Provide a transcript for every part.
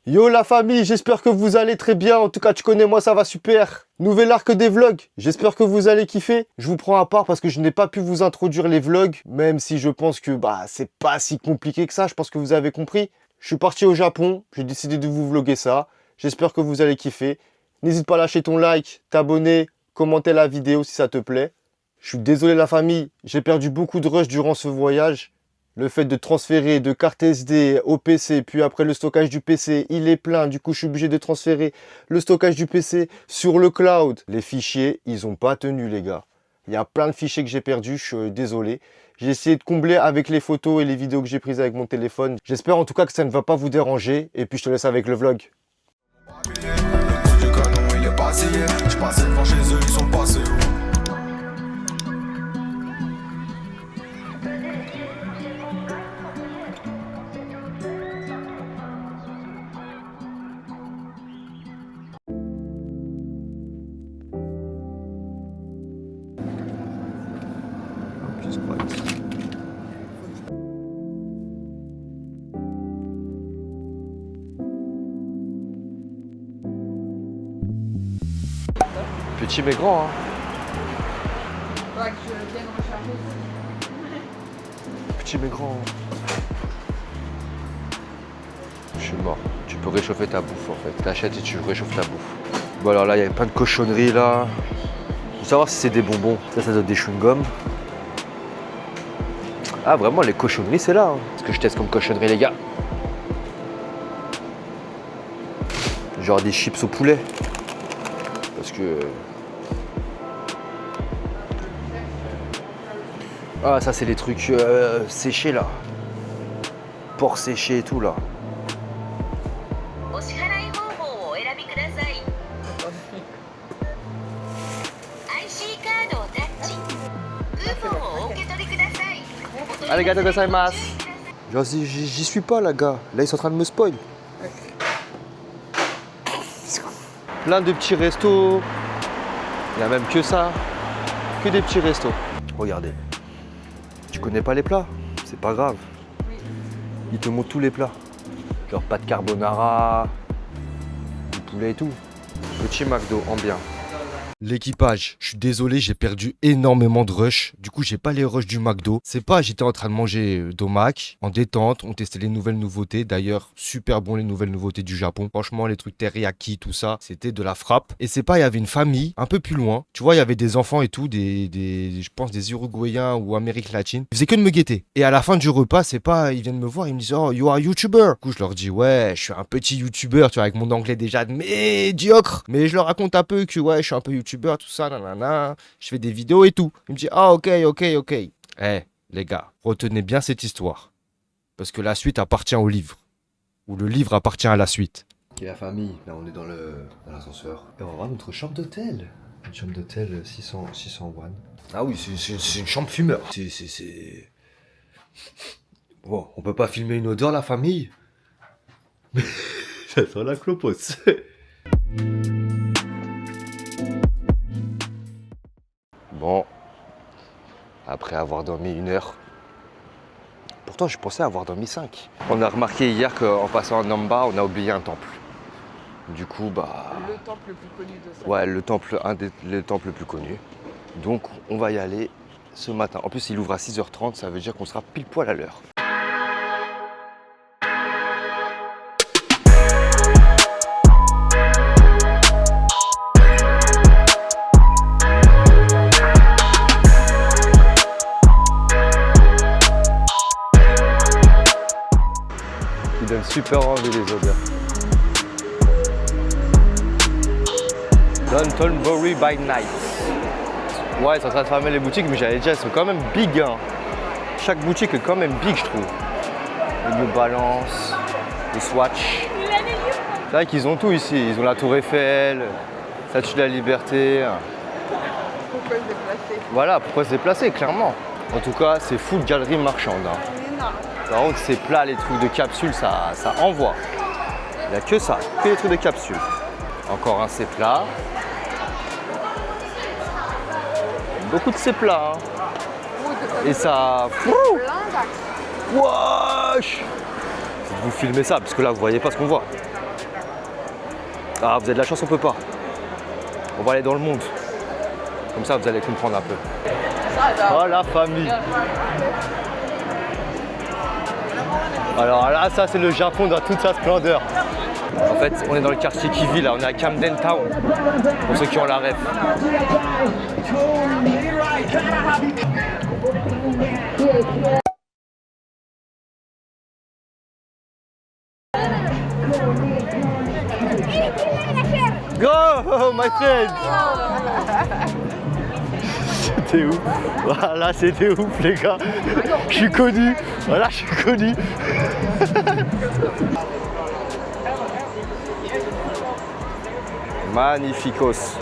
Yo la famille, j'espère que vous allez très bien. En tout cas, tu connais moi, ça va super. Nouvel arc des vlogs. J'espère que vous allez kiffer. Je vous prends à part parce que je n'ai pas pu vous introduire les vlogs, même si je pense que c'est pas si compliqué que ça. Je pense que vous avez compris. Je suis parti au Japon. J'ai décidé de vous vlogger ça. J'espère que vous allez kiffer. N'hésite pas à lâcher ton like, t'abonner, commenter la vidéo si ça te plaît. Je suis désolé la famille, j'ai perdu beaucoup de rush durant ce voyage. Le fait de transférer de carte SD au PC, puis après le stockage du PC, il est plein. Du coup, je suis obligé de transférer le stockage du PC sur le cloud. Les fichiers, ils n'ont pas tenu, les gars. Il y a plein de fichiers que j'ai perdus, je suis désolé. J'ai essayé de combler avec les photos et les vidéos que j'ai prises avec mon téléphone. J'espère en tout cas que ça ne va pas vous déranger. Et puis, je te laisse avec le vlog. Je passais devant chez eux, ils sont passés où? Petit mais grand, hein. Faudra que je vienne recharger. Petit mais grand. Je suis mort. Tu peux réchauffer ta bouffe en fait. T'achètes et tu réchauffes ta bouffe. Bon alors là, il y a plein de cochonneries là. Faut savoir si c'est des bonbons. Ça doit être des chewing-gums. Ah vraiment, les cochonneries c'est là. Hein. Ce que je teste comme cochonnerie les gars. Genre des chips au poulet. Parce que... Ah ça c'est les trucs séchés là. Porc séché et tout là. Arigatou gozaimasu. Genre j'y suis pas là gars. Là ils sont en train de me spoil. Plein de petits restos. Il n'y a même que ça. Que des petits restos. Regardez. Tu connais pas les plats? C'est pas grave. Ils te montrent tous les plats. Genre pâte carbonara, du poulet et tout. Petit McDo en bien. L'équipage, je suis désolé, j'ai perdu énormément de rush. Du coup, j'ai pas les rushs du McDo. C'est pas, j'étais en train de manger d'omak, en détente. On testait les nouvelles nouveautés. D'ailleurs, super bon les nouvelles nouveautés du Japon. Franchement, les trucs teriyaki, tout ça, c'était de la frappe. Et c'est pas, il y avait une famille un peu plus loin. Tu vois, il y avait des enfants et tout, je pense des Uruguayens ou Amérique latine. Ils faisaient que de me guetter. Et à la fin du repas, c'est pas, ils viennent me voir, ils me disent, oh, you are YouTuber. Du coup, je leur dis, ouais, je suis un petit YouTuber, tu vois, avec mon anglais déjà médiocre. Mais je leur raconte un peu que, ouais, je suis un peu YouTuber, tout ça, nanana, je fais des vidéos et tout. Il me dit, ah ok. Eh, les gars, retenez bien cette histoire. Parce que la suite appartient au livre. Ou le livre appartient à la suite. Ok la famille, là on est dans l'ascenseur. Et on va voir notre chambre d'hôtel. Une chambre d'hôtel 600 won. Ah oui, c'est une chambre fumeur. C'est... Bon, on peut pas filmer une odeur la famille. Mais ça sent la clopos. Bon, après avoir dormi 1 heure, pourtant je pensais avoir dormi 5. On a remarqué hier qu'en passant à Namba, on a oublié un temple. Du coup, Le temple le plus connu de ça. ouais, un des temples les plus connus. Donc on va y aller ce matin. En plus, il ouvre à 6h30, ça veut dire qu'on sera pile poil à l'heure. Qui donne super envie les odeurs. Downtonbury by night. Ouais, ils sont en train de fermer les boutiques, mais j'allais dire, elles sont quand même big. Hein. Chaque boutique est quand même big, je trouve. Les New Balance, les Swatch. C'est vrai qu'ils ont tout ici. Ils ont la Tour Eiffel, Statue de la Liberté. Pourquoi se déplacer? Voilà, pourquoi se déplacer, clairement. En tout cas, c'est full galerie marchande. Hein. C'est énorme. Par contre, ces plats, les trucs de capsules, ça envoie. Il n'y a que ça, que les trucs de capsules. Encore un ces plats. Beaucoup de ces plats. Hein. Et ça... Wesh! Vous filmez ça, parce que là, vous voyez pas ce qu'on voit. Ah, vous avez de la chance, on peut pas. On va aller dans le monde. Comme ça, vous allez comprendre un peu. Oh, la famille. Alors là, ça, c'est le Japon dans toute sa splendeur. En fait, on est dans le quartier Kivi, là. On est à Camden Town. Pour ceux qui ont la ref. Go, my friend. C'était ouf. Voilà, c'était ouf, les gars. Je suis connu. Voilà, je suis connu. Magnificos.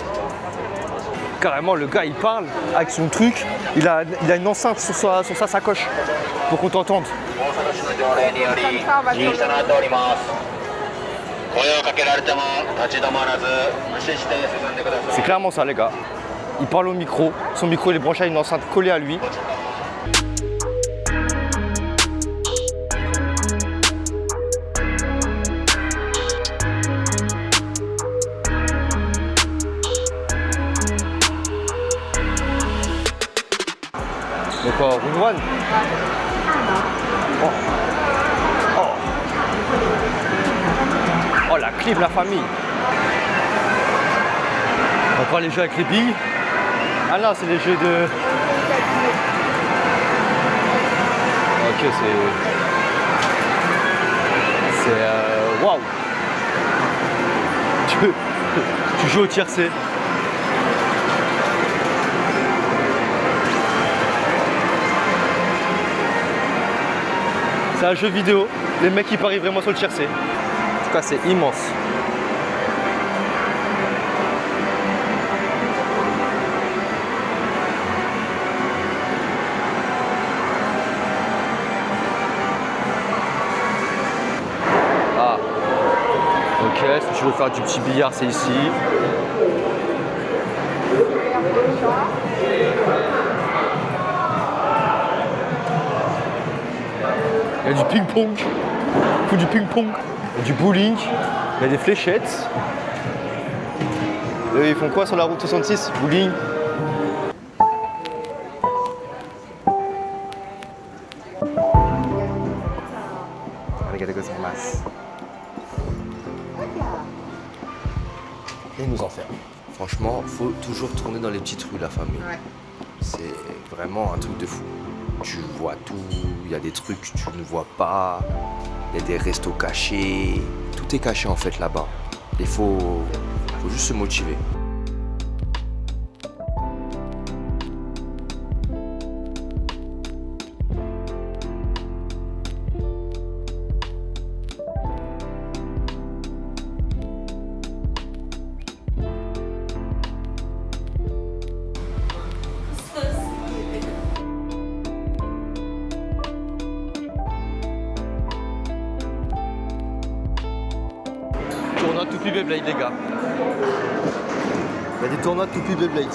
Carrément, le gars, il parle avec son truc. Il a une enceinte sur sa sacoche pour qu'on t'entende. C'est clairement ça, les gars. Il parle au micro. Son micro, il est branché à une enceinte collée à lui. Donc, round one. Oh, la clim, la famille. Encore les jeux avec les billes. Ah non, c'est les jeux de... Ok, c'est... Waouh. Tu joues au tiercé. C'est un jeu vidéo. Les mecs ils parient vraiment sur le tiercé. En tout cas, c'est immense. Ah. Ok, si tu veux faire du petit billard, c'est ici. Il y a du ping-pong, du ping-pong, il y a du bowling, il y a des fléchettes. Et ils font quoi sur la route 66? Bowling. Et nous enferme. Franchement, faut toujours tourner dans les petites rues, la famille. Ouais. C'est vraiment un truc de fou. Tu vois tout, il y a des trucs que tu ne vois pas, il y a des restos cachés. Tout est caché en fait là-bas. Il faut juste se motiver. Tournoi Toupie Beyblade, les gars. Il y a des tournois de Toupie Beyblade.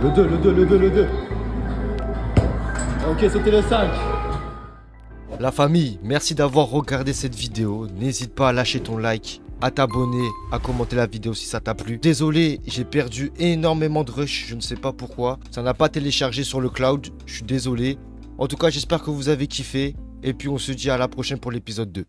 Le 2. Ok, c'était le 5. La famille, merci d'avoir regardé cette vidéo. N'hésite pas à lâcher ton like, à t'abonner, à commenter la vidéo si ça t'a plu. Désolé, j'ai perdu énormément de rush, je ne sais pas pourquoi. Ça n'a pas téléchargé sur le cloud, je suis désolé. En tout cas, j'espère que vous avez kiffé. Et puis on se dit à la prochaine pour l'épisode 2.